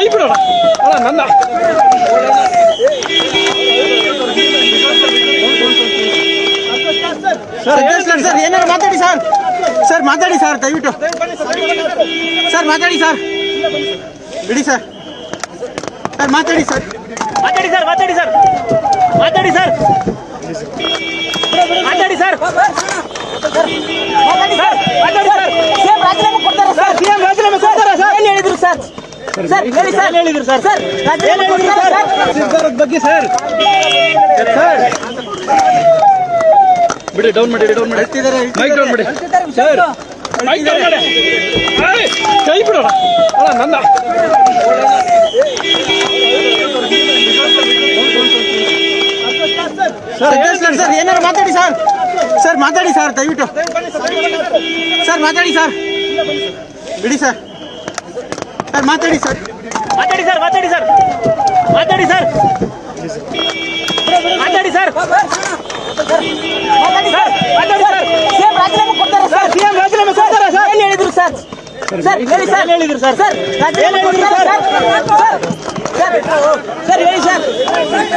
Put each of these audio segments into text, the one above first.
ಕೈ ಬಿಡೋಣ ನನ್ನ ಸರ್ ಏನಾರು ಮಾತಾಡಿ ಸರ್. ಸರ್ ಮಾತಾಡಿ ಸರ್, ದಯವಿಟ್ಟು ಸರ್ ಮಾತಾಡಿ ಸರ್, ಬಿಡಿ ಸರ್. ಸರ್ ಮಾತಾಡಿ ಸರ್, ಮಾತಾಡಿ ಸರ್, ಮಾತಾಡಿ ಸರ್, ಮಾತಾಡಿ ಸರ್, ಮಾತಾಡಿ ಸರ್, ಮಾತಾಡಿ ಸರ್. ಸಿಎಂ ರಾಜೀನಾಮೆ ಕೊಡ್ತಾರಾ ಸರ್? ಸಿಎಂ ರಾಜೀನಾಮೆ ಕೊಡ್ತಾರಾ ಸರ್? ಏನ್ ಹೇಳಿದ್ರು ಸರ್? ಸರ್ ಹೇಳಿ ಸರ್, ಏನ್ ಹೇಳಿದ್ರು ಸರ್? ಸರ್ ರಾಜೀನಾಮೆ ಕೊಡ್ತಾರಾ ಸರ್? ನಿರ್ಧಾರದ ಬಗ್ಗೆ ಸರ್ ಬಿಡಿ, ಡೌನ್ ಮಾಡಿ, ಡೌನ್ ಮಾಡಿ, ಮೈಕ್ ಡೌನ್ ಮಾಡಿ ಸರ್, ಮೈಕ್ ಡೌನ್ ಮಾಡಿ. ಕೈ ಬಿಡೋಣ ನನ್ನ ಸರ್ ಏನಾರು ಮಾತಾಡಿ ಸರ್. ಸರ್ ಮಾತಾಡಿ ಸರ್, ದಯವಿಟ್ಟು ಸರ್ ಮಾತಾಡಿ ಸರ್, ಬಿಡಿ ಸರ್. ಸರ್ ಮಾತಾಡಿ ಸರ್, ಮಾತಾಡಿ ಸರ್, ಮಾತಾಡಿ ಸರ್, ಮಾತಾಡಿ ಸರ್, ಮಾತಾಡಿ ಸರ್, ಮಾತಾಡಿ ಸರ್. ಸಿಎಂ ರಾಜೀನಾಮೆ ಕೊಡ್ತಾರಾ ಸರ್? ಸಿಎಂ ರಾಜೀನಾಮೆ ಕೊಡ್ತಾರಾ ಸರ್? ಏನ್ ಹೇಳಿದ್ರು ಸರ್? ಸರ್ ಹೇಳಿ ಸರ್, ಏನ್ ಹೇಳಿದ್ರು ಸರ್? ಸರ್ ರಾಜೀನಾಮೆ ಕೊಡ್ತಾರಾ ಸರ್? ಸರ್ ಸರ್ ಹೇಳಿ ಸರ್,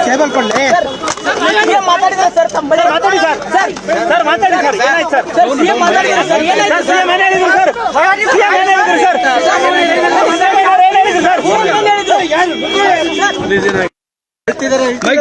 ಕೇಬಲ್ ಕೊಡ್ಲಿ ಸಿಎಂ ಮಾತಾಡಿದ್ರೆ ಸರ್ ತಮ್ಮ ಬಳಿ ಮಾತಾಡಿ ಸರ್. ಸರ್ ಸರ್ ಮಾತಾಡಿ ಸರ್, ಏನಾಯ್ತು ಸರ್? ಸರ್ ಸಿಎಂ ಮಾತಾಡಿದ್ರೆ ಸರ್ ಏನಾಯ್ತು ಸರ್ ಸಿಎಂ ಏನ್ ಹೇಳಿದ್ರು ಸರ್? ಸಿಎಂ ಏನ್ ಹೇಳಿದ್ರು ಸರ್? ಏನ್ ಹೇಳಿದ್ರು ಸರ್? ಏನ್ ಹೇಳಿದ್ರು? ಮೈಕ್